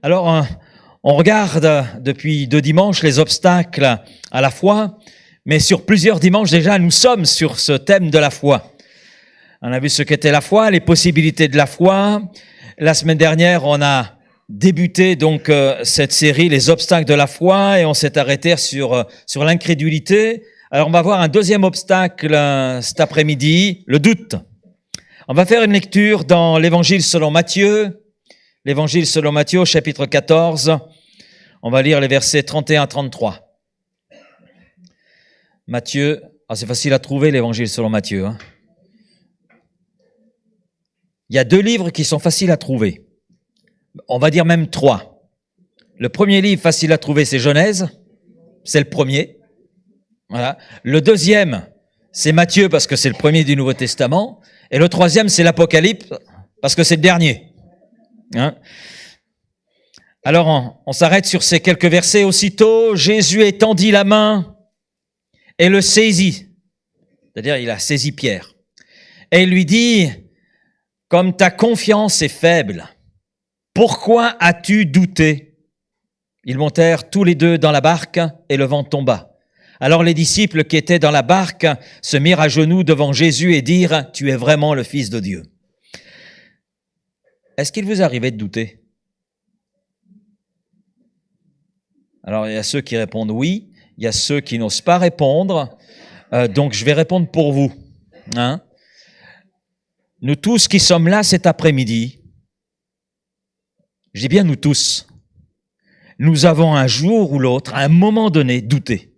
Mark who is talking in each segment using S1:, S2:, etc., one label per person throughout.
S1: Alors, on regarde depuis 2 dimanches les obstacles à la foi, mais sur plusieurs dimanches déjà, nous sommes sur ce thème de la foi. On a vu ce qu'était la foi, les possibilités de la foi. La semaine dernière, on a débuté donc cette série, les obstacles de la foi, et on s'est arrêté sur l'incrédulité. Alors, on va voir un deuxième obstacle cet après-midi, le doute. On va faire une lecture dans l'Évangile selon Matthieu. L'Évangile selon Matthieu, au chapitre 14. On va lire les versets 31 à 33. Matthieu, c'est facile à trouver l'Évangile selon Matthieu. Il y a 2 livres qui sont faciles à trouver. On va dire même 3. Le premier livre facile à trouver, c'est Genèse. C'est le premier. Voilà. Le deuxième, c'est Matthieu parce que c'est le premier du Nouveau Testament. Et le troisième, c'est l'Apocalypse parce que c'est le dernier. Alors, on s'arrête sur ces quelques versets. Aussitôt, Jésus étendit la main et le saisit. C'est-à-dire, il a saisi Pierre. Et il lui dit, « Comme ta confiance est faible, pourquoi as-tu douté ?» Ils montèrent tous les 2 dans la barque et le vent tomba. Alors les disciples qui étaient dans la barque se mirent à genoux devant Jésus et dirent, « Tu es vraiment le Fils de Dieu. » Est-ce qu'il vous arrivait de douter? Alors, il y a ceux qui répondent oui, il y a ceux qui n'osent pas répondre, donc je vais répondre pour vous. Nous tous qui sommes là cet après-midi, je dis bien nous tous, nous avons un jour ou l'autre, à un moment donné, douté.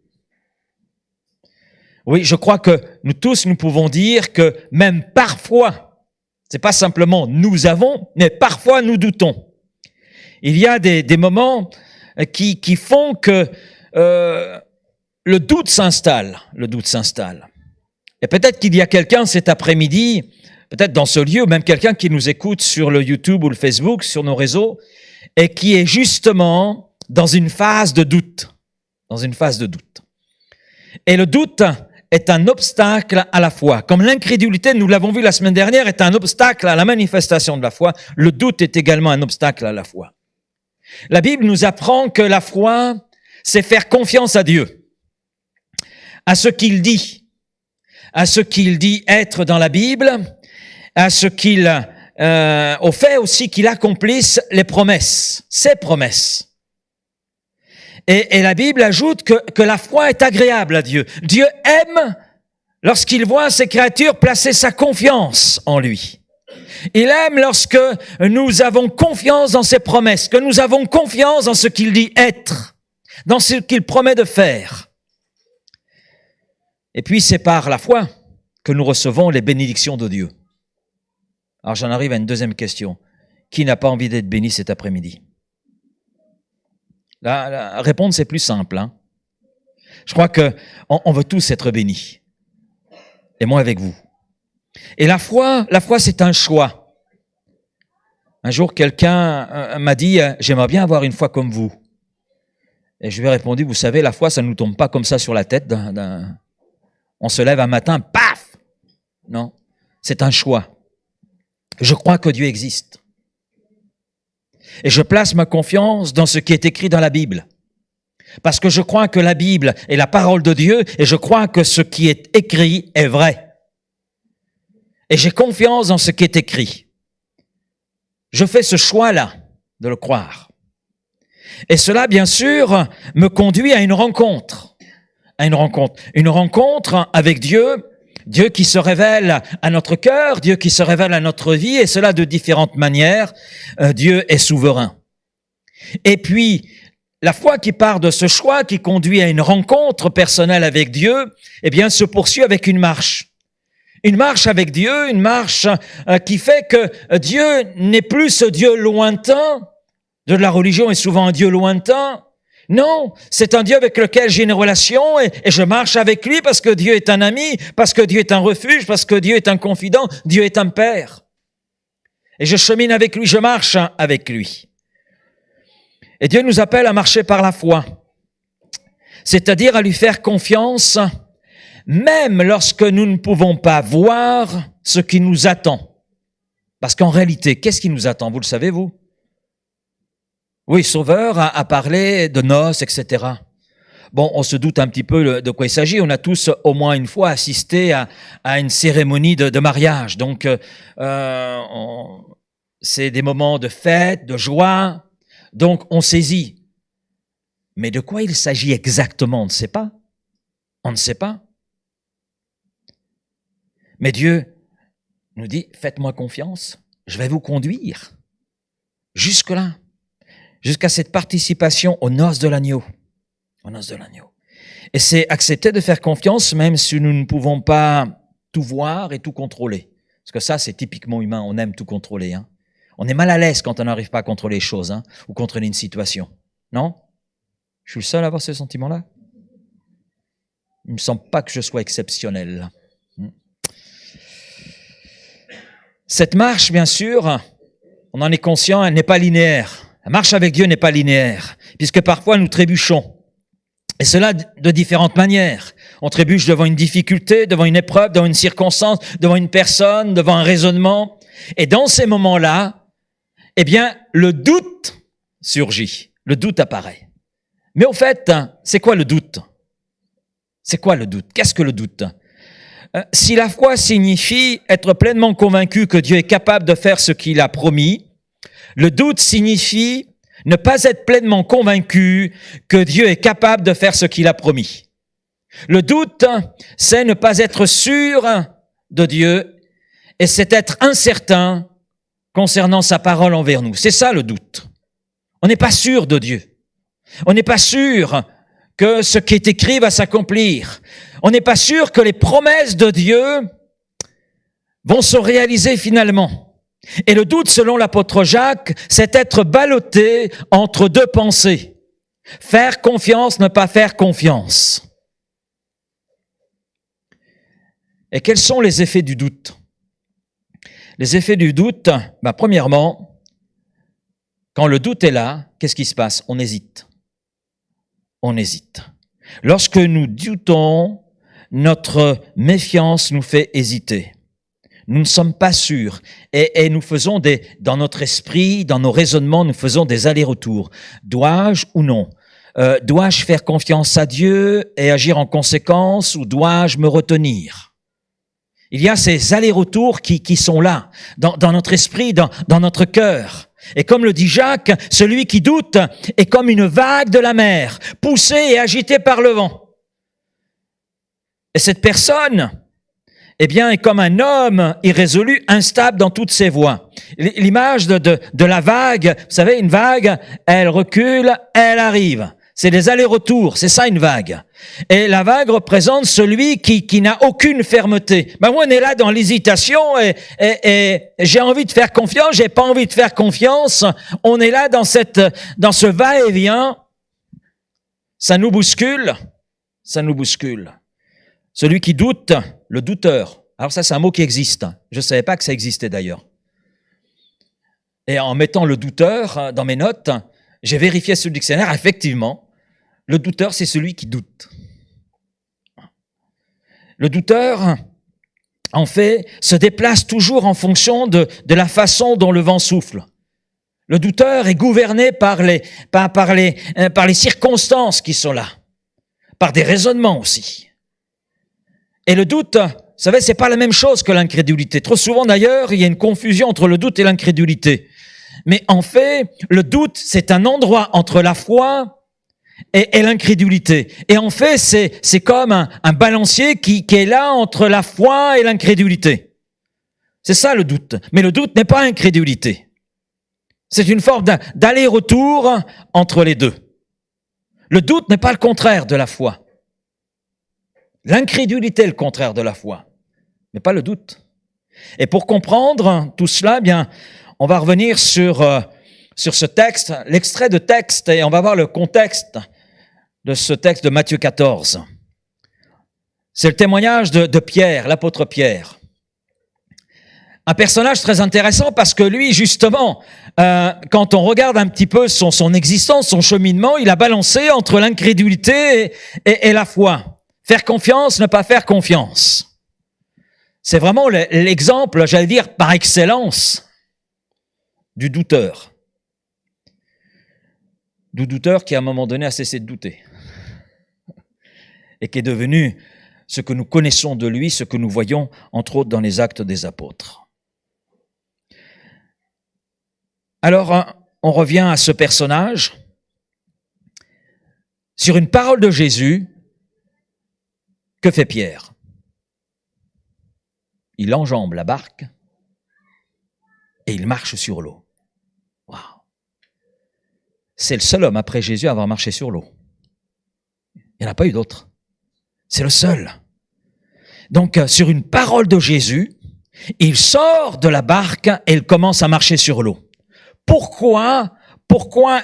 S1: Oui, je crois que nous tous, nous pouvons dire que même parfois, c'est pas simplement nous avons, mais parfois nous doutons. Il y a des moments qui font que le doute s'installe. Le doute s'installe. Et peut-être qu'il y a quelqu'un cet après-midi, peut-être dans ce lieu, ou même quelqu'un qui nous écoute sur le YouTube ou le Facebook, sur nos réseaux, et qui est justement dans une phase de doute. Dans une phase de doute. Et le doute est un obstacle à la foi. Comme l'incrédulité, nous l'avons vu la semaine dernière, est un obstacle à la manifestation de la foi, le doute est également un obstacle à la foi. La Bible nous apprend que la foi, c'est faire confiance à Dieu, à ce qu'il dit être dans la Bible, à ce au fait aussi qu'il accomplisse les promesses, ses promesses. Et la Bible ajoute que la foi est agréable à Dieu. Dieu aime lorsqu'il voit ses créatures placer sa confiance en lui. Il aime lorsque nous avons confiance dans ses promesses, que nous avons confiance dans ce qu'il dit être, dans ce qu'il promet de faire. Et puis c'est par la foi que nous recevons les bénédictions de Dieu. Alors j'en arrive à une deuxième question. Qui n'a pas envie d'être béni cet après-midi? La réponse est plus simple. Je crois qu'on veut tous être bénis. Et moi avec vous. Et la foi, c'est un choix. Un jour, quelqu'un m'a dit, j'aimerais bien avoir une foi comme vous. Et je lui ai répondu, vous savez, la foi, ça ne nous tombe pas comme ça sur la tête. On se lève un matin, paf! Non, c'est un choix. Je crois que Dieu existe. Et je place ma confiance dans ce qui est écrit dans la Bible. Parce que je crois que la Bible est la parole de Dieu et je crois que ce qui est écrit est vrai. Et j'ai confiance dans ce qui est écrit. Je fais ce choix-là de le croire. Et cela, bien sûr, me conduit à une rencontre. Une rencontre avec Dieu. Dieu qui se révèle à notre cœur, Dieu qui se révèle à notre vie, et cela de différentes manières. Dieu est souverain. Et puis, la foi qui part de ce choix, qui conduit à une rencontre personnelle avec Dieu, eh bien, se poursuit avec une marche. Une marche avec Dieu, une marche qui fait que Dieu n'est plus ce Dieu lointain. Dieu de la religion est souvent un Dieu lointain. Non, c'est un Dieu avec lequel j'ai une relation et je marche avec lui parce que Dieu est un ami, parce que Dieu est un refuge, parce que Dieu est un confident, Dieu est un père. Et je chemine avec lui, je marche avec lui. Et Dieu nous appelle à marcher par la foi, c'est-à-dire à lui faire confiance, même lorsque nous ne pouvons pas voir ce qui nous attend. Parce qu'en réalité, qu'est-ce qui nous attend? Vous le savez, vous? Oui, Sauveur a parlé de noces, etc. Bon, on se doute un petit peu de quoi il s'agit. On a tous au moins une fois assisté à une cérémonie de mariage. Donc, c'est des moments de fête, de joie. Donc, on saisit. Mais de quoi il s'agit exactement, on ne sait pas. On ne sait pas. Mais Dieu nous dit, faites-moi confiance, je vais vous conduire jusque-là, jusqu'à cette participation aux noces de l'agneau. Aux noces de l'agneau. Et c'est accepter de faire confiance même si nous ne pouvons pas tout voir et tout contrôler. Parce que ça, c'est typiquement humain, on aime tout contrôler. Hein. On est mal à l'aise quand on n'arrive pas à contrôler les choses ou contrôler une situation. Non? Je suis le seul à avoir ce sentiment-là? Il ne me semble pas que je sois exceptionnel. Cette marche, bien sûr, on en est conscient, elle n'est pas linéaire. La marche avec Dieu n'est pas linéaire, puisque parfois nous trébuchons. Et cela de différentes manières. On trébuche devant une difficulté, devant une épreuve, devant une circonstance, devant une personne, devant un raisonnement. Et dans ces moments-là, eh bien, le doute surgit. Le doute apparaît. Mais au fait, c'est quoi le doute? C'est quoi le doute? Qu'est-ce que le doute? Si la foi signifie être pleinement convaincu que Dieu est capable de faire ce qu'il a promis, le doute signifie ne pas être pleinement convaincu que Dieu est capable de faire ce qu'il a promis. Le doute, c'est ne pas être sûr de Dieu et c'est être incertain concernant sa parole envers nous. C'est ça le doute. On n'est pas sûr de Dieu. On n'est pas sûr que ce qui est écrit va s'accomplir. On n'est pas sûr que les promesses de Dieu vont se réaliser finalement. Et le doute, selon l'apôtre Jacques, c'est être ballotté entre deux pensées. Faire confiance, ne pas faire confiance. Et quels sont les effets du doute? Les effets du doute, premièrement, quand le doute est là, qu'est-ce qui se passe? On hésite. On hésite. Lorsque nous doutons, notre méfiance nous fait hésiter. Nous ne sommes pas sûrs et nous faisons dans notre esprit, dans nos raisonnements, nous faisons des allers-retours. Dois-je ou non? Dois-je faire confiance à Dieu et agir en conséquence ou dois-je me retenir? Il y a ces allers-retours qui sont là, dans notre esprit, dans notre cœur. Et comme le dit Jacques, celui qui doute est comme une vague de la mer, poussée et agitée par le vent. Et cette personne, eh bien, est comme un homme irrésolu, instable dans toutes ses voies. L'image de la vague, vous savez, une vague, elle recule, elle arrive. C'est des allers-retours, c'est ça une vague. Et la vague représente celui qui n'a aucune fermeté. Moi, on est là dans l'hésitation et j'ai envie de faire confiance, j'ai pas envie de faire confiance. On est là dans ce va-et-vient. Ça nous bouscule, ça nous bouscule. Celui qui doute, le douteur. Alors ça, c'est un mot qui existe. Je ne savais pas que ça existait d'ailleurs. Et en mettant le douteur dans mes notes, j'ai vérifié sur le dictionnaire, effectivement, le douteur, c'est celui qui doute. Le douteur, en fait, se déplace toujours en fonction de la façon dont le vent souffle. Le douteur est gouverné par les circonstances qui sont là, par des raisonnements aussi. Et le doute, vous savez, c'est pas la même chose que l'incrédulité. Trop souvent d'ailleurs, il y a une confusion entre le doute et l'incrédulité. Mais en fait, le doute, c'est un endroit entre la foi et l'incrédulité. Et en fait, c'est comme un balancier qui est là entre la foi et l'incrédulité. C'est ça le doute. Mais le doute n'est pas incrédulité. C'est une forme d'aller-retour entre les deux. Le doute n'est pas le contraire de la foi. L'incrédulité est le contraire de la foi, mais pas le doute. Et pour comprendre tout cela, bien, on va revenir sur ce texte, l'extrait de texte, et on va voir le contexte de ce texte de Matthieu 14. C'est le témoignage de Pierre, l'apôtre Pierre. Un personnage très intéressant parce que lui, justement, quand on regarde un petit peu son existence, son cheminement, il a balancé entre l'incrédulité et la foi. Faire confiance, ne pas faire confiance. C'est vraiment l'exemple, j'allais dire, par excellence du douteur. douteur qui à un moment donné a cessé de douter et qui est devenu ce que nous connaissons de lui, ce que nous voyons entre autres dans les Actes des Apôtres. Alors, on revient à ce personnage. Sur une parole de Jésus, que fait Pierre? Il enjambe la barque et il marche sur l'eau. Wow. C'est le seul homme après Jésus à avoir marché sur l'eau. Il n'y en a pas eu d'autre. C'est le seul. Donc, sur une parole de Jésus, il sort de la barque et il commence à marcher sur l'eau. Pourquoi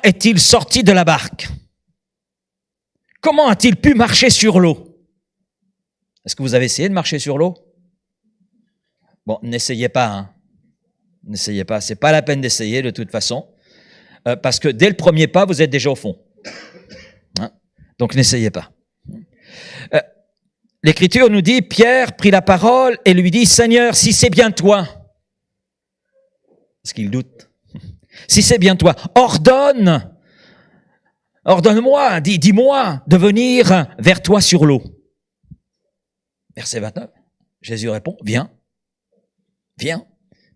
S1: est-il sorti de la barque? Comment a-t-il pu marcher sur l'eau? Est-ce que vous avez essayé de marcher sur l'eau? Bon, n'essayez pas, hein. N'essayez pas, c'est pas la peine d'essayer de toute façon, parce que dès le premier pas, vous êtes déjà au fond. Hein? Donc n'essayez pas. L'Écriture nous dit, Pierre prit la parole et lui dit, Seigneur, si c'est bien toi, parce qu'il doute, si c'est bien toi, ordonne-moi, dis-moi de venir vers toi sur l'eau. Verset 29, Jésus répond, viens.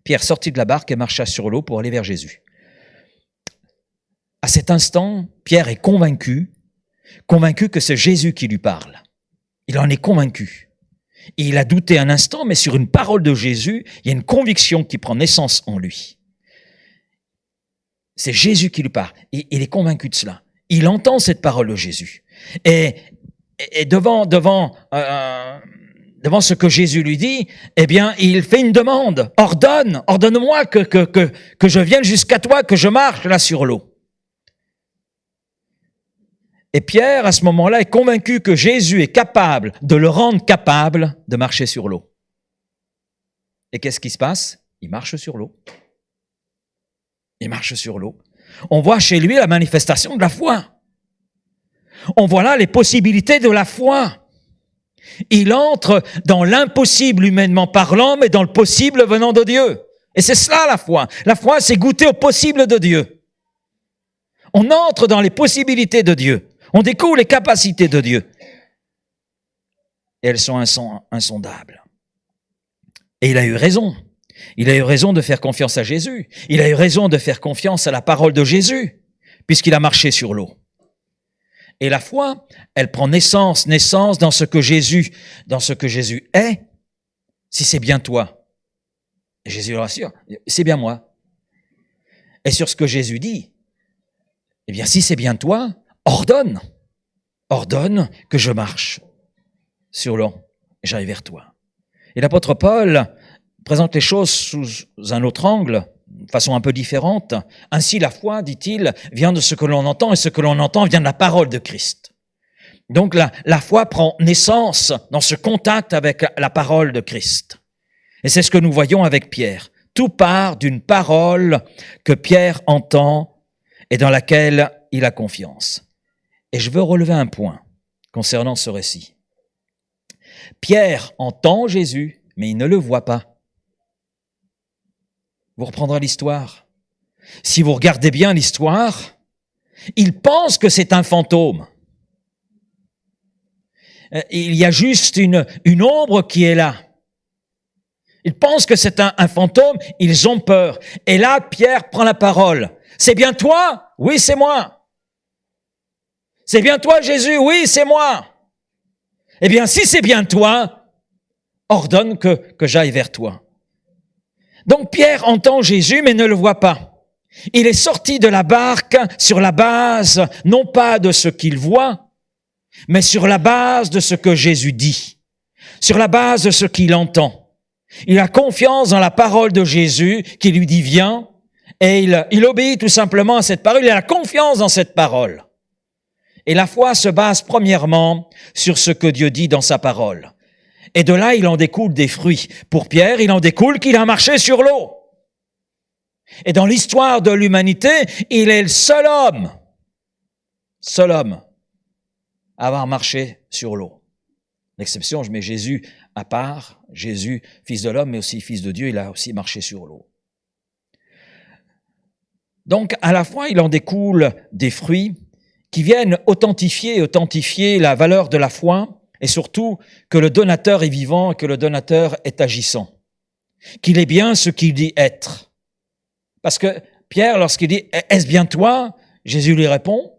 S1: Pierre sortit de la barque et marcha sur l'eau pour aller vers Jésus. À cet instant, Pierre est convaincu que c'est Jésus qui lui parle. Il en est convaincu. Et il a douté un instant, mais sur une parole de Jésus, il y a une conviction qui prend naissance en lui. C'est Jésus qui lui parle. Et il est convaincu de cela. Il entend cette parole de Jésus. Et devant ce que Jésus lui dit, eh bien, il fait une demande. Ordonne-moi que je vienne jusqu'à toi, que je marche là sur l'eau. Et Pierre, à ce moment-là, est convaincu que Jésus est capable de le rendre capable de marcher sur l'eau. Et qu'est-ce qui se passe? Il marche sur l'eau. Il marche sur l'eau. On voit chez lui la manifestation de la foi. On voit là les possibilités de la foi. Il entre dans l'impossible humainement parlant, mais dans le possible venant de Dieu. Et c'est cela la foi. La foi, c'est goûter au possible de Dieu. On entre dans les possibilités de Dieu. On découvre les capacités de Dieu. Et elles sont insondables. Et il a eu raison. Il a eu raison de faire confiance à Jésus. Il a eu raison de faire confiance à la parole de Jésus, puisqu'il a marché sur l'eau. Et la foi, elle prend naissance dans ce que Jésus est. Si c'est bien toi, et Jésus le rassure, c'est bien moi. Et sur ce que Jésus dit, eh bien, si c'est bien toi, ordonne que je marche sur l'eau et j'aille vers toi. Et l'apôtre Paul présente les choses sous un autre angle, de façon un peu différente. Ainsi, la foi, dit-il, vient de ce que l'on entend, et ce que l'on entend vient de la parole de Christ. Donc la foi prend naissance dans ce contact avec la parole de Christ. Et c'est ce que nous voyons avec Pierre. Tout part d'une parole que Pierre entend et dans laquelle il a confiance. Et je veux relever un point concernant ce récit. Pierre entend Jésus, mais il ne le voit pas. Vous reprendrez l'histoire. Si vous regardez bien l'histoire, il pense que c'est un fantôme. Il y a juste une ombre qui est là. Ils pensent que c'est un fantôme, ils ont peur. Et là, Pierre prend la parole. C'est bien toi? Oui, c'est moi. C'est bien toi, Jésus? Oui, c'est moi. Eh bien, si c'est bien toi, ordonne que j'aille vers toi. Donc Pierre entend Jésus, mais ne le voit pas. Il est sorti de la barque sur la base, non pas de ce qu'il voit, mais sur la base de ce que Jésus dit, sur la base de ce qu'il entend. Il a confiance dans la parole de Jésus qui lui dit « viens » et il obéit tout simplement à cette parole, il a confiance dans cette parole. Et la foi se base premièrement sur ce que Dieu dit dans sa parole. Et de là, il en découle des fruits. Pour Pierre, il en découle qu'il a marché sur l'eau. Et dans l'histoire de l'humanité, il est le seul homme à avoir marché sur l'eau. L'exception, je mets Jésus à part, Jésus, fils de l'homme, mais aussi fils de Dieu, il a aussi marché sur l'eau. Donc, à la fois, il en découle des fruits, qui viennent authentifier la valeur de la foi et surtout que le donateur est vivant et que le donateur est agissant. Qu'il est bien ce qu'il dit être. Parce que Pierre, lorsqu'il dit « Est-ce bien toi ?» Jésus lui répond.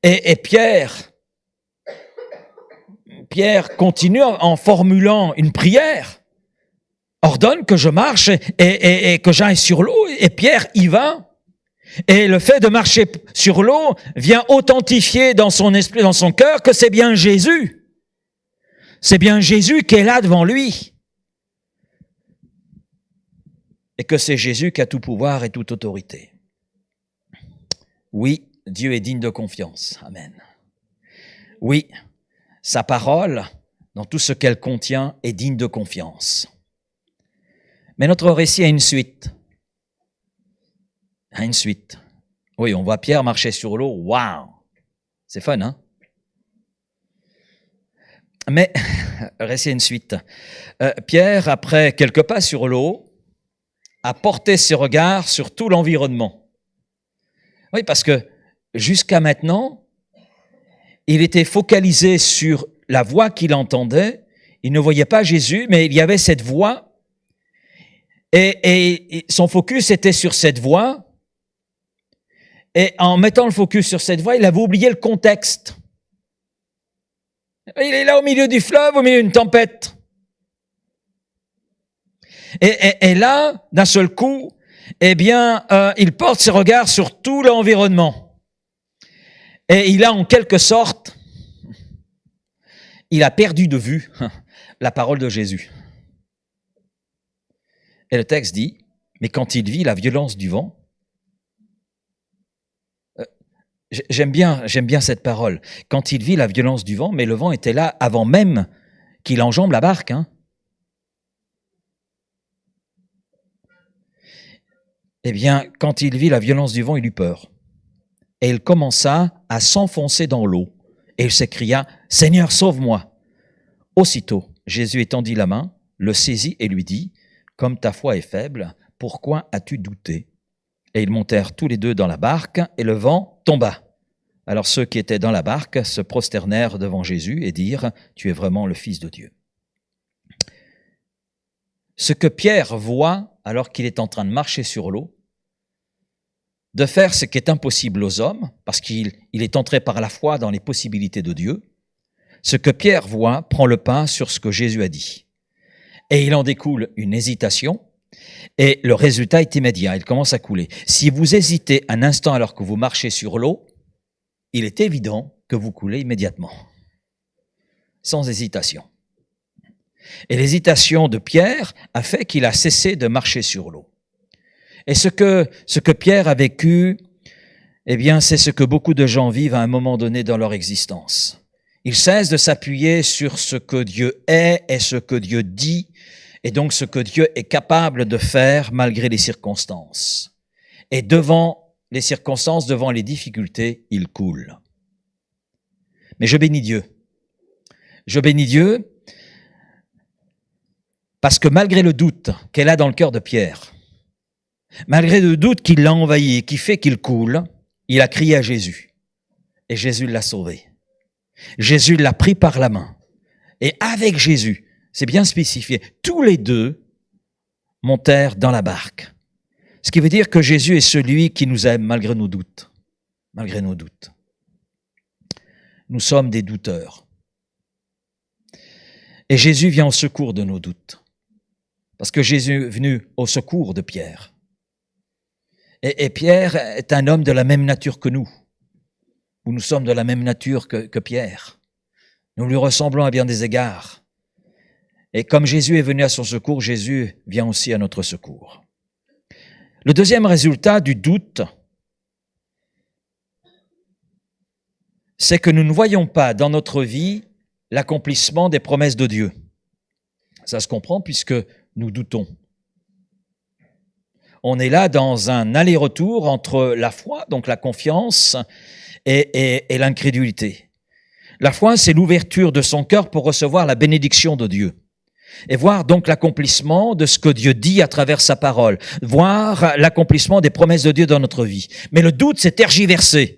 S1: Et Pierre continue en formulant une prière, ordonne que je marche et que j'aille sur l'eau. Et Pierre y va. Et le fait de marcher sur l'eau vient authentifier dans son esprit, dans son cœur, que c'est bien Jésus. C'est bien Jésus qui est là devant lui. Et que c'est Jésus qui a tout pouvoir et toute autorité. Oui, Dieu est digne de confiance. Amen. Oui, sa parole, dans tout ce qu'elle contient, est digne de confiance. Mais notre récit a une suite. A une suite. Oui, on voit Pierre marcher sur l'eau. Waouh! C'est fun, hein? Mais, le récit a une suite. Pierre, après quelques pas sur l'eau, a porté ses regards sur tout l'environnement. Oui, parce que jusqu'à maintenant, il était focalisé sur la voix qu'il entendait. Il ne voyait pas Jésus, mais il y avait cette voix. Et son focus était sur cette voix. Et en mettant le focus sur cette voix, il avait oublié le contexte. Il est là au milieu du fleuve, au milieu d'une tempête. Et là, d'un seul coup, eh bien, il porte ses regards sur tout l'environnement. Et il a en quelque sorte, il a perdu de vue la parole de Jésus. Et le texte dit, mais quand il vit la violence du vent, j'aime bien cette parole, quand il vit la violence du vent, mais le vent était là avant même qu'il enjambe la barque, hein. Eh bien, quand il vit la violence du vent, il eut peur. Et il commença à s'enfoncer dans l'eau. Et il s'écria, « Seigneur, sauve-moi » Aussitôt, Jésus étendit la main, le saisit et lui dit, « Comme ta foi est faible, pourquoi as-tu douté ?» Et ils montèrent tous les deux dans la barque, et le vent tomba. Alors ceux qui étaient dans la barque se prosternèrent devant Jésus et dirent, « Tu es vraiment le Fils de Dieu. » Ce que Pierre voit alors qu'il est en train de marcher sur l'eau, de faire ce qui est impossible aux hommes, parce qu'il est entré par la foi dans les possibilités de Dieu, ce que Pierre voit prend le pas sur ce que Jésus a dit. Et il en découle une hésitation, et le résultat est immédiat, il commence à couler. Si vous hésitez un instant alors que vous marchez sur l'eau, il est évident que vous coulez immédiatement, sans hésitation. Et l'hésitation de Pierre a fait qu'il a cessé de marcher sur l'eau. Et ce que Pierre a vécu, eh bien, c'est ce que beaucoup de gens vivent à un moment donné dans leur existence. Ils cessent de s'appuyer sur ce que Dieu est et ce que Dieu dit, et donc ce que Dieu est capable de faire malgré les circonstances. Et devant les circonstances, devant les difficultés, ils coulent. Mais je bénis Dieu. Je bénis Dieu parce que malgré le doute qu'elle a dans le cœur de Pierre, malgré le doute qui l'a envahi et qui fait qu'il coule, il a crié à Jésus. Et Jésus l'a sauvé. Jésus l'a pris par la main. Et avec Jésus, c'est bien spécifié, tous les deux montèrent dans la barque. Ce qui veut dire que Jésus est celui qui nous aime malgré nos doutes. Malgré nos doutes. Nous sommes des douteurs. Et Jésus vient au secours de nos doutes. Parce que Jésus est venu au secours de Pierre. Et Pierre est un homme de la même nature que nous. Ou nous sommes de la même nature que Pierre. Nous lui ressemblons à bien des égards. Et comme Jésus est venu à son secours, Jésus vient aussi à notre secours. Le deuxième résultat du doute, c'est que nous ne voyons pas dans notre vie l'accomplissement des promesses de Dieu. Ça se comprend puisque nous doutons. On est là dans un aller-retour entre la foi, donc la confiance, et l'incrédulité. La foi, c'est l'ouverture de son cœur pour recevoir la bénédiction de Dieu. et voir donc l'accomplissement de ce que Dieu dit à travers sa parole, voir l'accomplissement des promesses de Dieu dans notre vie. Mais le doute, c'est tergiverser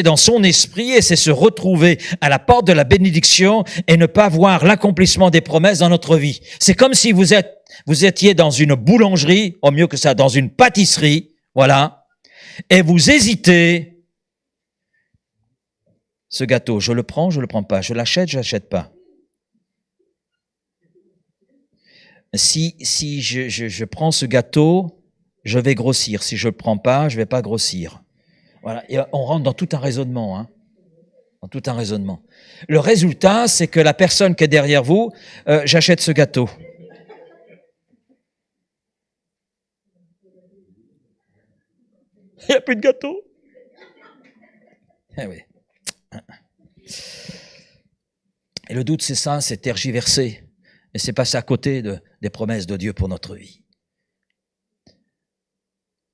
S1: dans son esprit, et c'est se retrouver à la porte de la bénédiction et ne pas voir l'accomplissement des promesses dans notre vie. C'est comme si vous étiez dans une boulangerie, au mieux que ça, dans une pâtisserie, voilà, et vous hésitez. Ce gâteau, je le prends pas, je l'achète pas. Si je prends ce gâteau, je vais grossir. Si je le prends pas, je vais pas grossir. Voilà. Et on rentre dans tout un raisonnement, hein. Dans tout un raisonnement. Le résultat, c'est que la personne qui est derrière vous, j'achète ce gâteau. Il n'y a plus de gâteau. Eh oui. Et le doute, c'est ça, c'est tergiverser. Et c'est passer à côté des promesses de Dieu pour notre vie.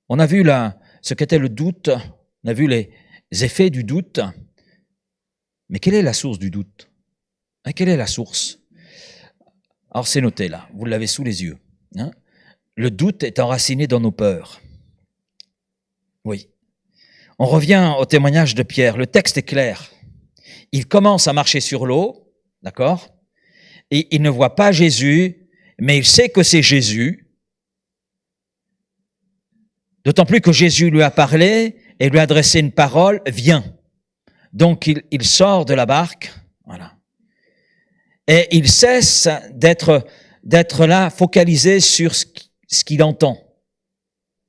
S1: On a vu là ce qu'était le doute, on a vu les effets du doute. Mais quelle est la source du doute? Quelle est la source? Alors c'est noté là, vous l'avez sous les yeux. Hein? Le doute est enraciné dans nos peurs. Oui. On revient au témoignage de Pierre. Le texte est clair. Il commence à marcher sur l'eau, d'accord? Et il ne voit pas Jésus, mais il sait que c'est Jésus. D'autant plus que Jésus lui a parlé et lui a adressé une parole, viens. Donc il sort de la barque, voilà. Et il cesse d'être là, focalisé sur ce qu'il entend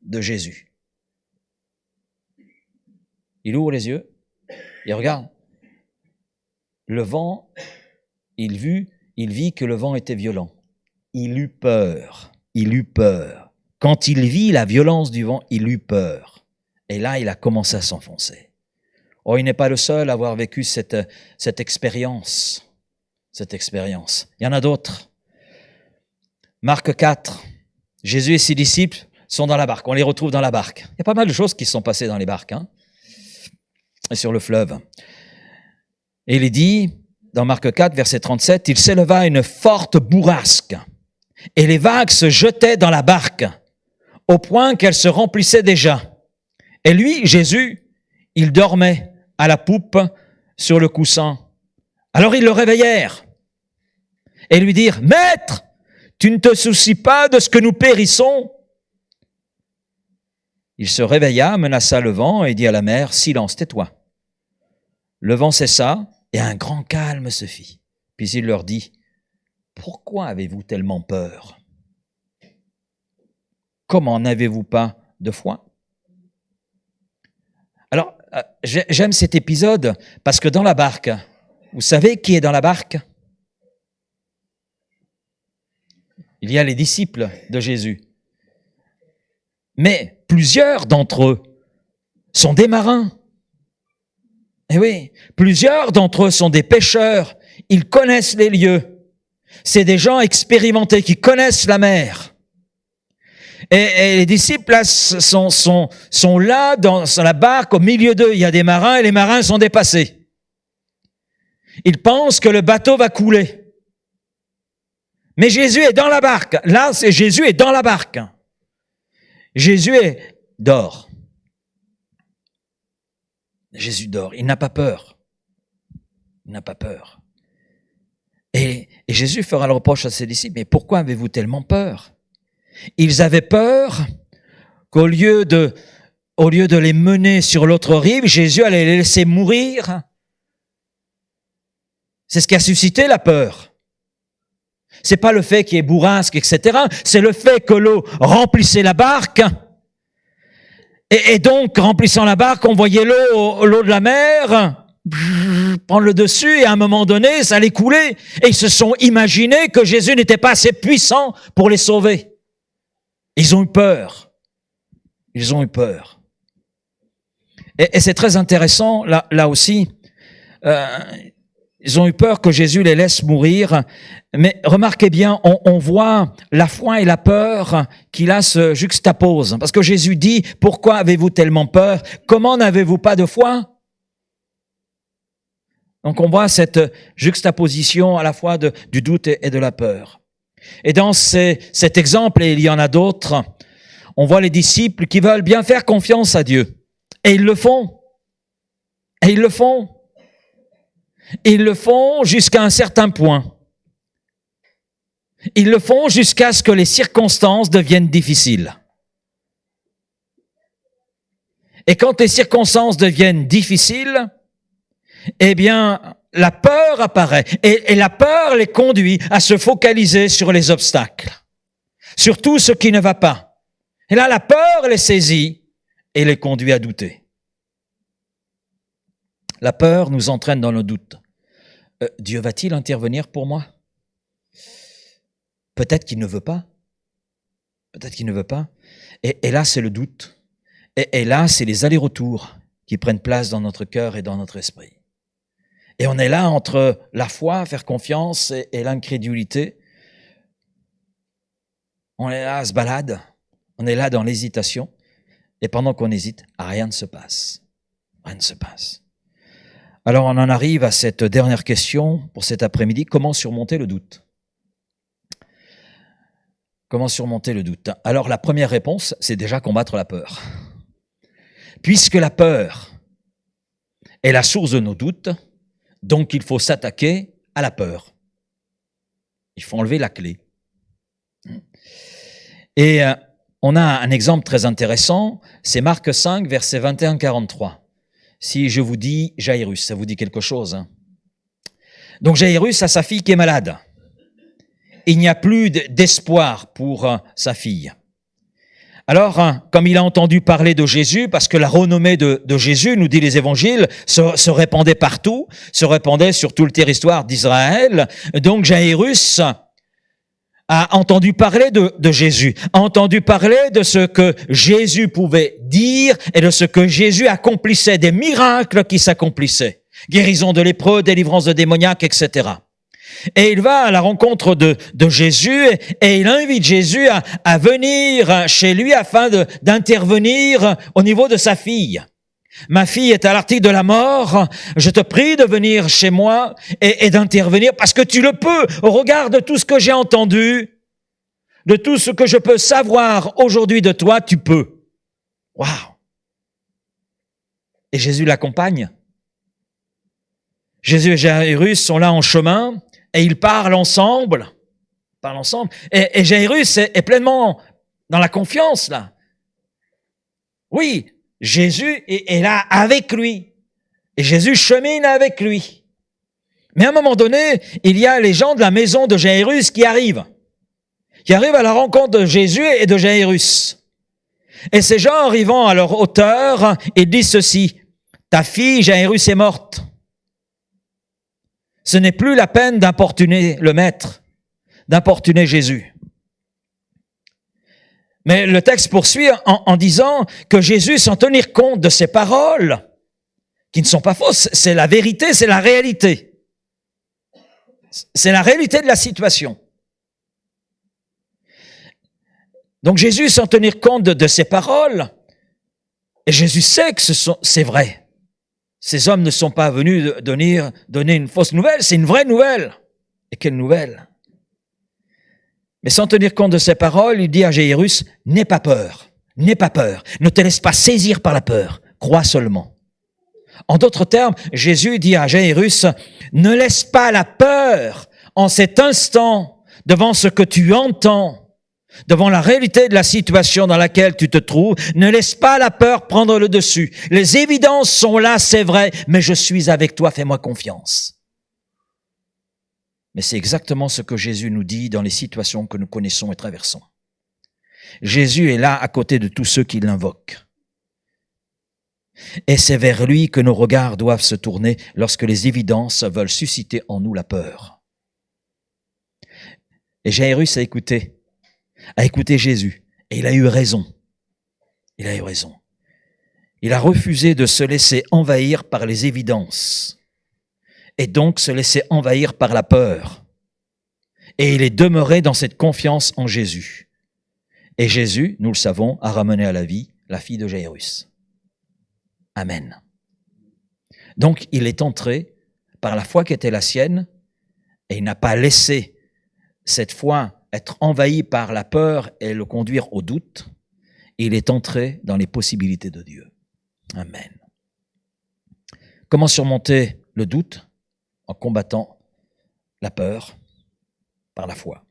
S1: de Jésus. Il ouvre les yeux, il regarde. Le vent, il vit que le vent était violent. Il eut peur. Quand il vit la violence du vent, il eut peur. Et là, il a commencé à s'enfoncer. Oh, il n'est pas le seul à avoir vécu cette expérience. Il y en a d'autres. Marc 4, Jésus et ses disciples sont dans la barque. On les retrouve dans la barque. Il y a pas mal de choses qui se sont passées dans les barques, hein, et sur le fleuve. Et il est dit, dans Marc 4, verset 37, « Il s'éleva une forte bourrasque, et les vagues se jetaient dans la barque, au point qu'elle se remplissait déjà. Et lui, Jésus, il dormait à la poupe sur le coussin. Alors ils le réveillèrent et lui dirent, « Maître, tu ne te soucies pas de ce que nous périssons ?» Il se réveilla, menaça le vent et dit à la mer, « Silence, tais-toi. » Le vent cessa et un grand calme se fit. Puis il leur dit, « Pourquoi avez-vous tellement peur? Comment n'avez-vous pas de foi ?» Alors, j'aime cet épisode parce que dans la barque, vous savez qui est dans la barque? Il y a les disciples de Jésus. Mais plusieurs d'entre eux sont des marins. Eh oui, plusieurs d'entre eux sont des pêcheurs. Ils connaissent les lieux. C'est des gens expérimentés qui connaissent la mer. Et les disciples là, sont là dans la barque, au milieu d'eux, il y a des marins et les marins sont dépassés. Ils pensent que le bateau va couler. Mais Jésus est dans la barque. Là, Jésus est dans la barque. Jésus dort. Jésus dort. Il n'a pas peur. Il n'a pas peur. Et Jésus fera le reproche à ses disciples, mais pourquoi avez-vous tellement peur? Ils avaient peur qu'au lieu de les mener sur l'autre rive, Jésus allait les laisser mourir. C'est ce qui a suscité la peur. C'est pas le fait qu'il y ait bourrasque, etc. C'est le fait que l'eau remplissait la barque. Et donc, remplissant la barque, on voyait l'eau de la mer prendre le dessus et à un moment donné, ça allait couler. Et ils se sont imaginés que Jésus n'était pas assez puissant pour les sauver. Ils ont eu peur. Ils ont eu peur. Et c'est très intéressant, là aussi. Ils ont eu peur que Jésus les laisse mourir. Mais remarquez bien, on voit la foi et la peur qui là se juxtaposent. Parce que Jésus dit, « Pourquoi avez-vous tellement peur? Comment n'avez-vous pas de foi ?» Donc on voit cette juxtaposition à la fois du doute et de la peur. Et dans cet exemple, et il y en a d'autres, on voit les disciples qui veulent bien faire confiance à Dieu. Et ils le font. Et ils le font. Ils le font jusqu'à un certain point. Ils le font jusqu'à ce que les circonstances deviennent difficiles. Et quand les circonstances deviennent difficiles, eh bien, la peur apparaît. Et la peur les conduit à se focaliser sur les obstacles, sur tout ce qui ne va pas. Et là, la peur les saisit et les conduit à douter. La peur nous entraîne dans le doute. Dieu va-t-il intervenir pour moi? Peut-être qu'il ne veut pas. Peut-être qu'il ne veut pas. Et là, c'est le doute. Et là, c'est les allers-retours qui prennent place dans notre cœur et dans notre esprit. Et on est là entre la foi, faire confiance, et l'incrédulité. On est là, à se balade. On est là dans l'hésitation. Et pendant qu'on hésite, rien ne se passe. Rien ne se passe. Alors on en arrive à cette dernière question pour cet après-midi. Comment surmonter le doute? Comment surmonter le doute? Alors la première réponse, c'est déjà combattre la peur. Puisque la peur est la source de nos doutes, donc il faut s'attaquer à la peur. Il faut enlever la clé. Et on a un exemple très intéressant, c'est Marc 5, versets 21-43. Si je vous dis Jairus, ça vous dit quelque chose, hein? Donc Jairus a sa fille qui est malade. Il n'y a plus d'espoir pour sa fille. Alors, comme il a entendu parler de Jésus, parce que la renommée de Jésus, nous dit les évangiles, se répandait partout, se répandait sur tout le territoire d'Israël, donc Jairus a entendu parler de Jésus, a entendu parler de ce que Jésus pouvait dire et de ce que Jésus accomplissait, des miracles qui s'accomplissaient, guérison de lépreux, délivrance de démoniaques, etc. Et il va à la rencontre de Jésus et il invite Jésus à venir chez lui afin d'intervenir au niveau de sa fille. Ma fille est à l'article de la mort, je te prie de venir chez moi et d'intervenir parce que tu le peux au regard de tout ce que j'ai entendu, de tout ce que je peux savoir aujourd'hui de toi, tu peux. Waouh! Et Jésus l'accompagne. Jésus et Jairus sont là en chemin et ils parlent ensemble. Et Jairus est pleinement dans la confiance là. Oui, Jésus est là avec lui. Et Jésus chemine avec lui. Mais à un moment donné, il y a les gens de la maison de Jairus qui arrivent à la rencontre de Jésus et de Jairus. Et ces gens arrivant à leur hauteur, ils disent ceci: ta fille Jairus est morte. Ce n'est plus la peine d'importuner le maître, d'importuner Jésus. Mais le texte poursuit en disant que Jésus, sans tenir compte de ces paroles, qui ne sont pas fausses, c'est la vérité, c'est la réalité. C'est la réalité de la situation. Donc Jésus, sans tenir compte de ces paroles, et Jésus sait que c'est vrai. Ces hommes ne sont pas venus donner une fausse nouvelle, c'est une vraie nouvelle. Et quelle nouvelle? Mais sans tenir compte de ces paroles, il dit à Jairus, n'aie pas peur, ne te laisse pas saisir par la peur, crois seulement. En d'autres termes, Jésus dit à Jairus, ne laisse pas la peur en cet instant devant ce que tu entends, devant la réalité de la situation dans laquelle tu te trouves, ne laisse pas la peur prendre le dessus. Les évidences sont là, c'est vrai, mais je suis avec toi, fais-moi confiance. Mais c'est exactement ce que Jésus nous dit dans les situations que nous connaissons et traversons. Jésus est là à côté de tous ceux qui l'invoquent. Et c'est vers lui que nos regards doivent se tourner lorsque les évidences veulent susciter en nous la peur. Et Jairus a écouté Jésus, et il a eu raison. Il a refusé de se laisser envahir par les évidences, et donc se laisser envahir par la peur. Et il est demeuré dans cette confiance en Jésus. Et Jésus, nous le savons, a ramené à la vie la fille de Jairus. Amen. Donc il est entré par la foi qui était la sienne, et il n'a pas laissé cette foi être envahi par la peur et le conduire au doute. Il est entré dans les possibilités de Dieu. Amen. Comment surmonter le doute? En combattant la peur par la foi.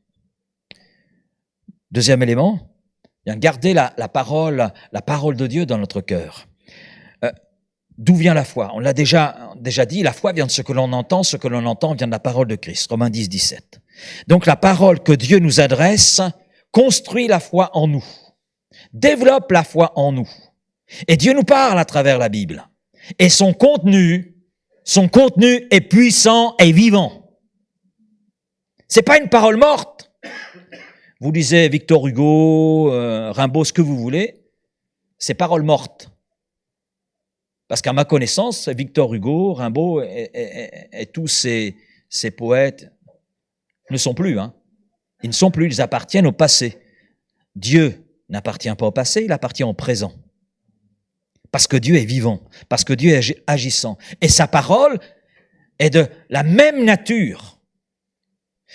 S1: Deuxième élément, garder la parole de Dieu dans notre cœur. D'où vient la foi? On l'a déjà dit, la foi vient de ce que l'on entend vient de la parole de Christ. Romains 10, 17. Donc la parole que Dieu nous adresse construit la foi en nous, développe la foi en nous. Et Dieu nous parle à travers la Bible. Et son contenu est puissant et vivant. C'est pas une parole morte. Vous lisez Victor Hugo, Rimbaud, ce que vous voulez, c'est parole morte. Parce qu'à ma connaissance, Victor Hugo, Rimbaud et tous ces poètes ne sont plus. Ils ne sont plus, ils appartiennent au passé. Dieu n'appartient pas au passé, il appartient au présent. Parce que Dieu est vivant, parce que Dieu est agissant. Et sa parole est de la même nature.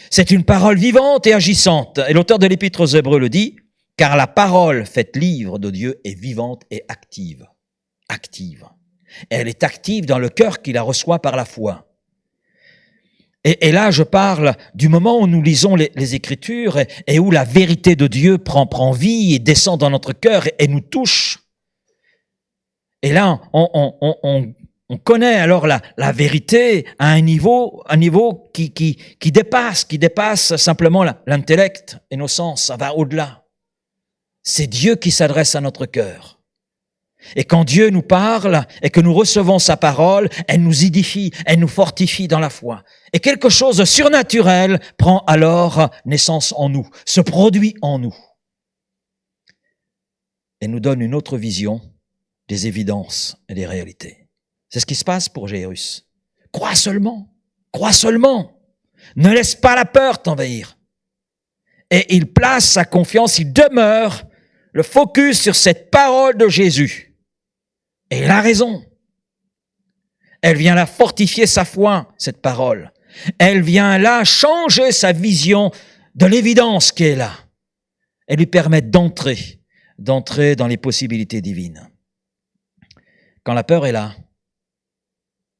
S1: C'est une parole vivante et agissante. Et l'auteur de l'Épître aux Hébreux le dit, car la parole faite livre de Dieu est vivante et active. Active. Et elle est active dans le cœur qui la reçoit par la foi. Et là, je parle du moment où nous lisons les Écritures et où la vérité de Dieu prend vie et descend dans notre cœur et nous touche. Et là, on connaît alors la vérité à un niveau qui dépasse simplement l'intellect et nos sens. Ça va au-delà. C'est Dieu qui s'adresse à notre cœur. Et quand Dieu nous parle et que nous recevons sa parole, elle nous édifie, elle nous fortifie dans la foi. Et quelque chose de surnaturel prend alors naissance en nous, se produit en nous. Et nous donne une autre vision des évidences et des réalités. C'est ce qui se passe pour Jairus. Crois seulement. Ne laisse pas la peur t'envahir. Et il place sa confiance, il demeure le focus sur cette parole de Jésus. Et il a raison. Elle vient là fortifier sa foi, cette parole. Elle vient là changer sa vision de l'évidence qui est là. Elle lui permet d'entrer dans les possibilités divines. Quand la peur est là,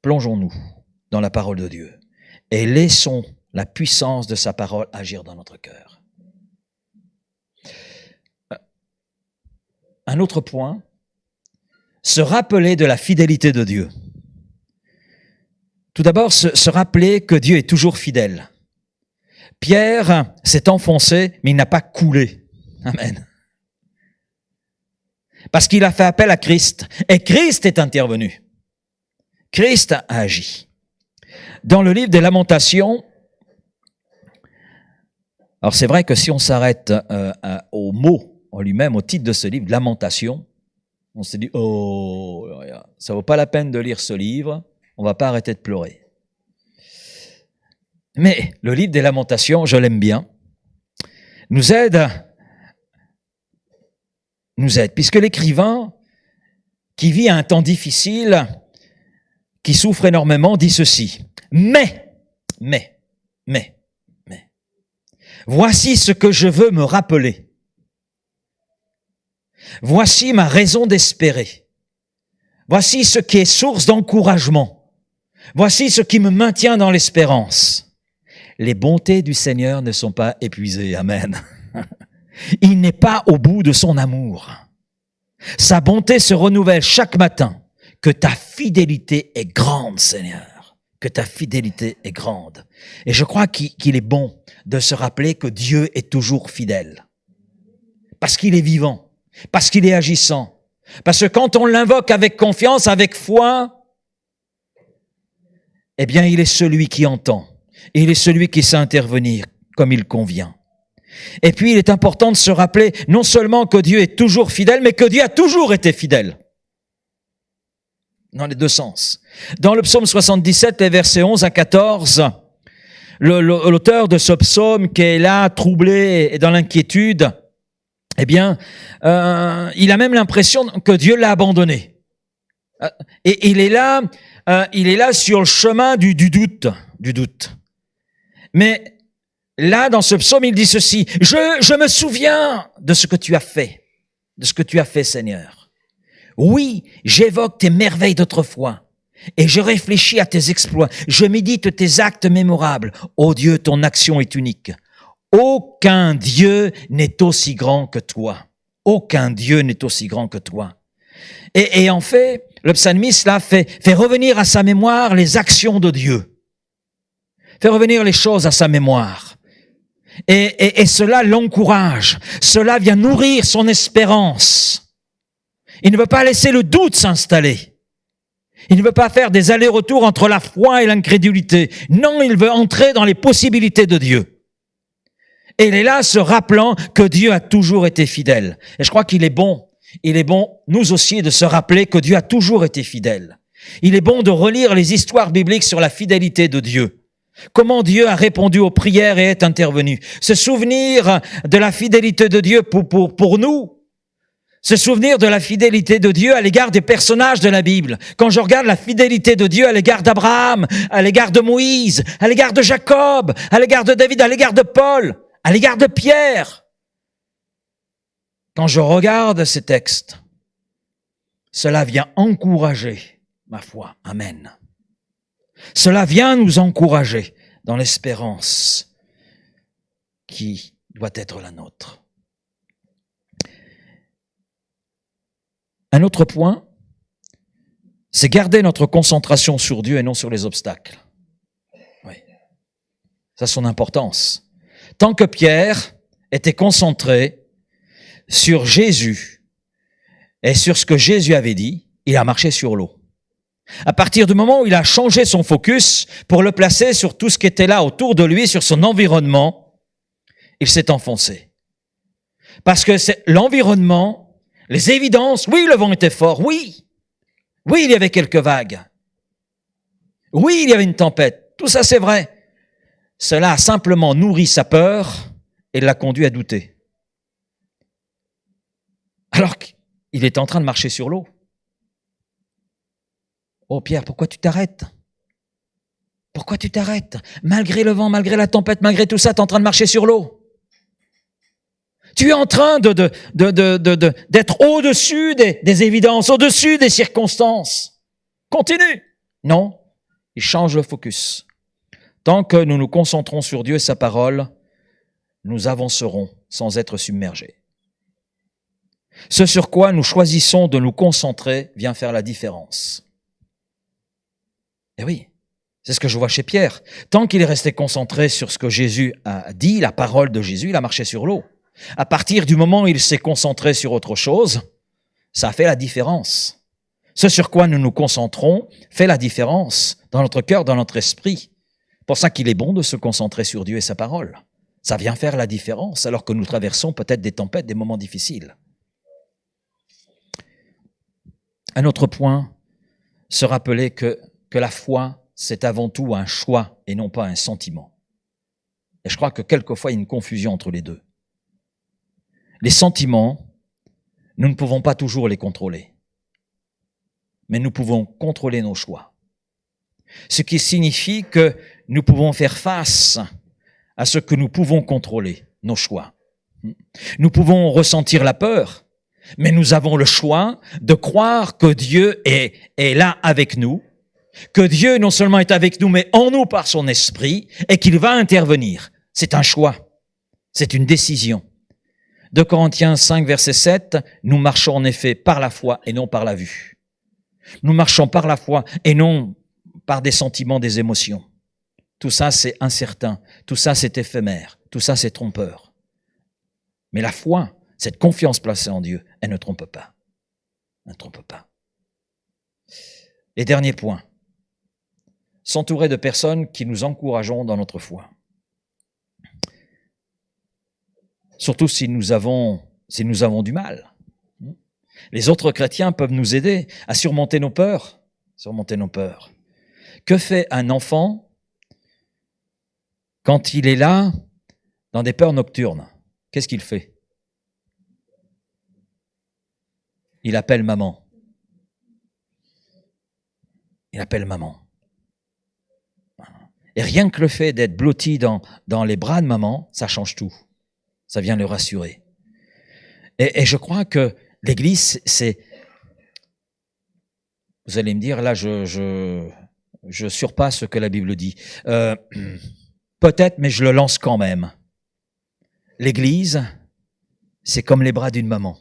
S1: plongeons-nous dans la parole de Dieu et laissons la puissance de sa parole agir dans notre cœur. Un autre point, se rappeler de la fidélité de Dieu. Tout d'abord, se rappeler que Dieu est toujours fidèle. Pierre s'est enfoncé, mais il n'a pas coulé. Amen. Parce qu'il a fait appel à Christ. Et Christ est intervenu. Christ a agi. Dans le livre des Lamentations, alors c'est vrai que si on s'arrête au mot en lui-même, au titre de ce livre, Lamentation, on se dit, oh, ça vaut pas la peine de lire ce livre, on va pas arrêter de pleurer. Mais le livre des Lamentations, je l'aime bien, nous aide, puisque l'écrivain, qui vit un temps difficile, qui souffre énormément, dit ceci. Mais, voici ce que je veux me rappeler. Voici ma raison d'espérer. Voici ce qui est source d'encouragement. Voici ce qui me maintient dans l'espérance. Les bontés du Seigneur ne sont pas épuisées. Amen. Il n'est pas au bout de son amour. Sa bonté se renouvelle chaque matin. Que ta fidélité est grande, Seigneur. Que ta fidélité est grande. Et je crois qu'il est bon de se rappeler que Dieu est toujours fidèle. Parce qu'il est vivant. Parce qu'il est agissant. Parce que quand on l'invoque avec confiance, avec foi, eh bien, il est celui qui entend. Il est celui qui sait intervenir comme il convient. Et puis, il est important de se rappeler non seulement que Dieu est toujours fidèle, mais que Dieu a toujours été fidèle. Dans les deux sens. Dans le psaume 77, les versets 11 à 14, l'auteur de ce psaume qui est là, troublé et dans l'inquiétude, eh bien, il a même l'impression que Dieu l'a abandonné. Et il est là il est là sur le chemin du doute. Mais là, dans ce psaume, il dit ceci: je me souviens de ce que tu as fait, Seigneur. Oui, j'évoque tes merveilles d'autrefois et je réfléchis à tes exploits. Je médite tes actes mémorables. Ô Dieu, ton action est unique. Aucun Dieu n'est aussi grand que toi. Aucun Dieu n'est aussi grand que toi. Et en fait, le psalmiste là fait revenir à sa mémoire les actions de Dieu. Fait revenir les choses à sa mémoire. Et cela l'encourage. Cela vient nourrir son espérance. Il ne veut pas laisser le doute s'installer. Il ne veut pas faire des allers-retours entre la foi et l'incrédulité. Non, il veut entrer dans les possibilités de Dieu. Et il est là se rappelant que Dieu a toujours été fidèle. Et je crois qu'il est bon, nous aussi, de se rappeler que Dieu a toujours été fidèle. Il est bon de relire les histoires bibliques sur la fidélité de Dieu. Comment Dieu a répondu aux prières et est intervenu. Se souvenir de la fidélité de Dieu pour nous. Se souvenir de la fidélité de Dieu à l'égard des personnages de la Bible. Quand je regarde la fidélité de Dieu à l'égard d'Abraham, à l'égard de Moïse, à l'égard de Jacob, à l'égard de David, à l'égard de Paul, à l'égard de Pierre. Quand je regarde ces textes, cela vient encourager ma foi. Amen. Cela vient nous encourager dans l'espérance qui doit être la nôtre. Un autre point, c'est garder notre concentration sur Dieu et non sur les obstacles. Oui. Ça a son importance. Tant que Pierre était concentré sur Jésus et sur ce que Jésus avait dit, il a marché sur l'eau. À partir du moment où il a changé son focus pour le placer sur tout ce qui était là autour de lui, sur son environnement, il s'est enfoncé. Parce que c'est l'environnement, les évidences, oui, le vent était fort, oui, il y avait quelques vagues, oui, il y avait une tempête, tout ça c'est vrai. Cela a simplement nourri sa peur et l'a conduit à douter. Alors qu'il est en train de marcher sur l'eau. Oh Pierre, pourquoi tu t'arrêtes? Pourquoi tu t'arrêtes? Malgré le vent, malgré la tempête, malgré tout ça, tu es en train de marcher sur l'eau. Tu es en train d'être au-dessus des évidences, au-dessus des circonstances. Continue. Non, il change le focus. Tant que nous nous concentrons sur Dieu et sa parole, nous avancerons sans être submergés. Ce sur quoi nous choisissons de nous concentrer vient faire la différence. Et oui, c'est ce que je vois chez Pierre. Tant qu'il est resté concentré sur ce que Jésus a dit, la parole de Jésus, il a marché sur l'eau. À partir du moment où il s'est concentré sur autre chose, ça fait la différence. Ce sur quoi nous nous concentrons fait la différence dans notre cœur, dans notre esprit. C'est pour ça qu'il est bon de se concentrer sur Dieu et sa parole. Ça vient faire la différence alors que nous traversons peut-être des tempêtes, des moments difficiles. Un autre point, se rappeler que la foi, c'est avant tout un choix et non pas un sentiment. Et je crois que quelquefois, il y a une confusion entre les deux. Les sentiments, nous ne pouvons pas toujours les contrôler. Mais nous pouvons contrôler nos choix. Ce qui signifie que nous pouvons faire face à ce que nous pouvons contrôler, nos choix. Nous pouvons ressentir la peur, mais nous avons le choix de croire que Dieu est là avec nous, que Dieu non seulement est avec nous, mais en nous par son esprit, et qu'il va intervenir. C'est un choix, c'est une décision. 2 Corinthiens 5, verset 7, nous marchons en effet par la foi et non par la vue. Nous marchons par la foi et non par des sentiments, des émotions. Tout ça, c'est incertain. Tout ça, c'est éphémère. Tout ça, c'est trompeur. Mais la foi, cette confiance placée en Dieu, elle ne trompe pas. Elle ne trompe pas. Et dernier point, s'entourer de personnes qui nous encourageront dans notre foi. Surtout si nous avons du mal. Les autres chrétiens peuvent nous aider à surmonter nos peurs. Que fait un enfant quand il est là dans des peurs nocturnes? Qu'est-ce qu'il fait? Il appelle maman. Il appelle maman. Et rien que le fait d'être blotti dans les bras de maman, ça change tout. Ça vient le rassurer. Et je crois que l'Église, c'est... Vous allez me dire, là, je surpasse ce que la Bible dit. Peut-être, mais je le lance quand même. L'Église, c'est comme les bras d'une maman.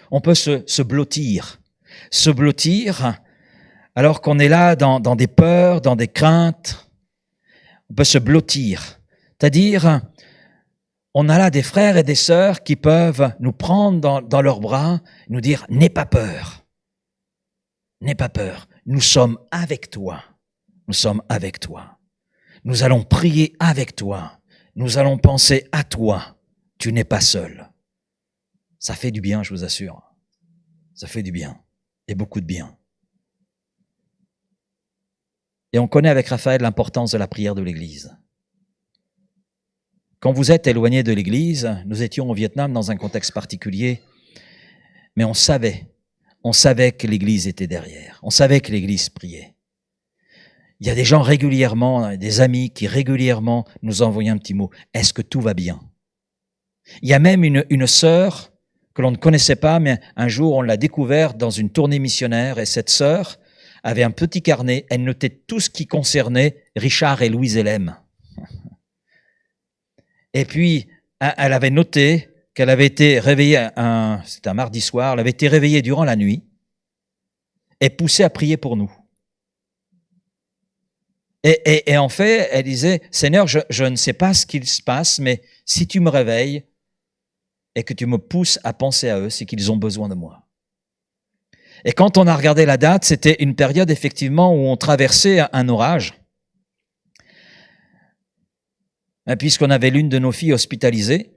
S1: On peut se blottir alors qu'on est là dans des peurs, dans des craintes. On peut se blottir. C'est-à-dire, on a là des frères et des sœurs qui peuvent nous prendre dans leurs bras, nous dire « N'aie pas peur, n'aie pas peur, nous sommes avec toi, nous sommes avec toi. Nous allons prier avec toi, nous allons penser à toi, tu n'es pas seul. » Ça fait du bien, je vous assure. Ça fait du bien, et beaucoup de bien. Et on connaît avec Raphaël l'importance de la prière de l'Église. Quand vous êtes éloigné de l'Église, nous étions au Vietnam dans un contexte particulier, mais on savait que l'Église était derrière, on savait que l'Église priait. Il y a des gens régulièrement, des amis qui régulièrement nous envoyaient un petit mot. Est-ce que tout va bien? Il y a même une sœur que l'on ne connaissait pas, mais un jour on l'a découverte dans une tournée missionnaire, et cette sœur avait un petit carnet, elle notait tout ce qui concernait Richard et Louise Hélène. Et puis, elle avait noté qu'elle avait été réveillée, c'était un mardi soir, elle avait été réveillée durant la nuit et poussée à prier pour nous. Et en fait, elle disait, Seigneur, je ne sais pas ce qu'il se passe, mais si tu me réveilles et que tu me pousses à penser à eux, c'est qu'ils ont besoin de moi. Et quand on a regardé la date, c'était une période effectivement où on traversait un orage, puisqu'on avait l'une de nos filles hospitalisée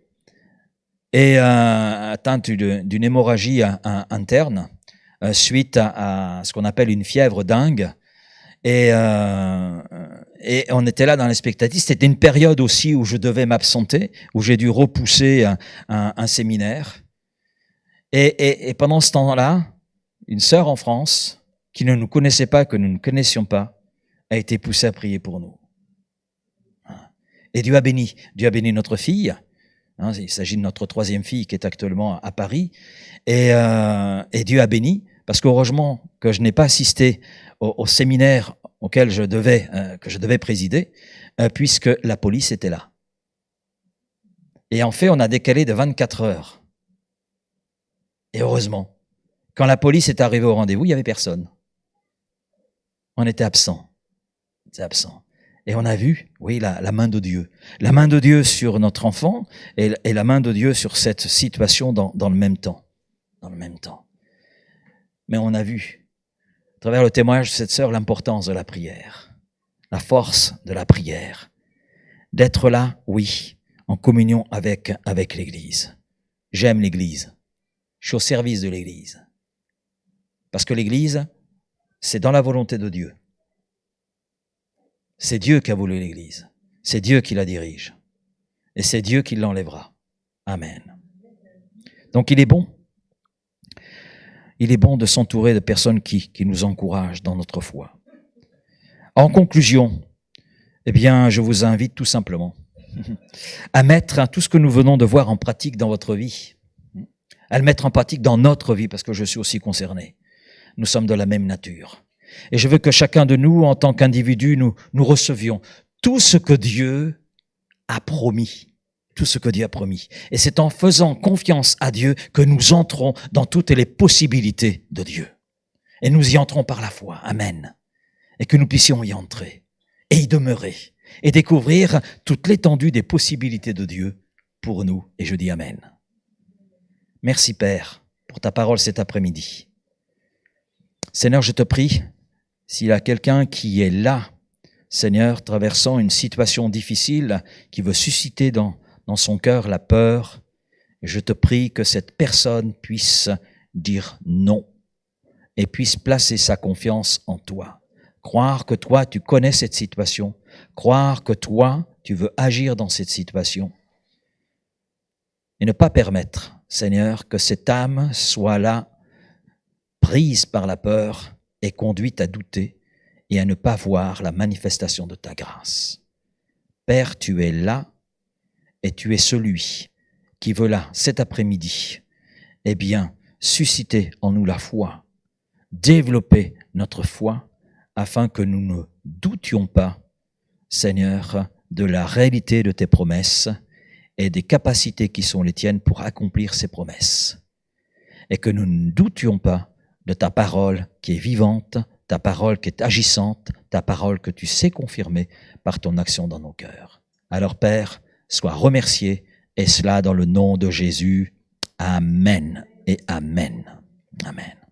S1: et atteinte d'une hémorragie interne suite à ce qu'on appelle une fièvre dingue. Et on était là dans l'expectative. C'était une période aussi où je devais m'absenter, où j'ai dû repousser un séminaire. Et pendant ce temps-là, une sœur en France, qui ne nous connaissait pas, que nous ne connaissions pas, a été poussée à prier pour nous. Et Dieu a béni notre fille. Il s'agit de notre troisième fille qui est actuellement à Paris. Et Dieu a béni, parce qu'heureusement que je n'ai pas assisté au séminaire auquel que je devais présider, puisque la police était là. Et en fait, on a décalé de 24 heures. Et heureusement, quand la police est arrivée au rendez-vous, il n'y avait personne. On était absent. Et on a vu, oui, la main de Dieu. La main de Dieu sur notre enfant et la main de Dieu sur cette situation dans le même temps. Mais on a vu, à travers le témoignage de cette sœur, l'importance de la prière, la force de la prière, d'être là, oui, en communion avec l'Église. J'aime l'Église. Je suis au service de l'Église. Parce que l'Église, c'est dans la volonté de Dieu. C'est Dieu qui a voulu l'Église. C'est Dieu qui la dirige. Et c'est Dieu qui l'enlèvera. Amen. Donc il est bon. Il est bon de s'entourer de personnes qui nous encouragent dans notre foi. En conclusion, eh bien, je vous invite tout simplement à mettre tout ce que nous venons de voir en pratique dans votre vie, à le mettre en pratique dans notre vie, parce que je suis aussi concerné. Nous sommes de la même nature. Et je veux que chacun de nous, en tant qu'individu, nous recevions tout ce que Dieu a promis. Tout ce que Dieu a promis. Et c'est en faisant confiance à Dieu que nous entrons dans toutes les possibilités de Dieu. Et nous y entrons par la foi. Amen. Et que nous puissions y entrer et y demeurer et découvrir toute l'étendue des possibilités de Dieu pour nous. Et je dis Amen. Merci Père pour ta parole cet après-midi. Seigneur, je te prie, s'il y a quelqu'un qui est là, Seigneur, traversant une situation difficile, qui veut susciter dans son cœur la peur, je te prie que cette personne puisse dire non et puisse placer sa confiance en toi. Croire que toi, tu connais cette situation, croire que toi, tu veux agir dans cette situation et ne pas permettre, Seigneur, que cette âme soit là prise par la peur et conduite à douter et à ne pas voir la manifestation de ta grâce. Père, tu es là et tu es celui qui veut là, cet après-midi, eh bien, susciter en nous la foi, développer notre foi afin que nous ne doutions pas, Seigneur, de la réalité de tes promesses et des capacités qui sont les tiennes pour accomplir ces promesses. Et que nous ne doutions pas de ta parole qui est vivante, ta parole qui est agissante, ta parole que tu sais confirmer par ton action dans nos cœurs. Alors Père, sois remercié, et cela dans le nom de Jésus. Amen et Amen. Amen.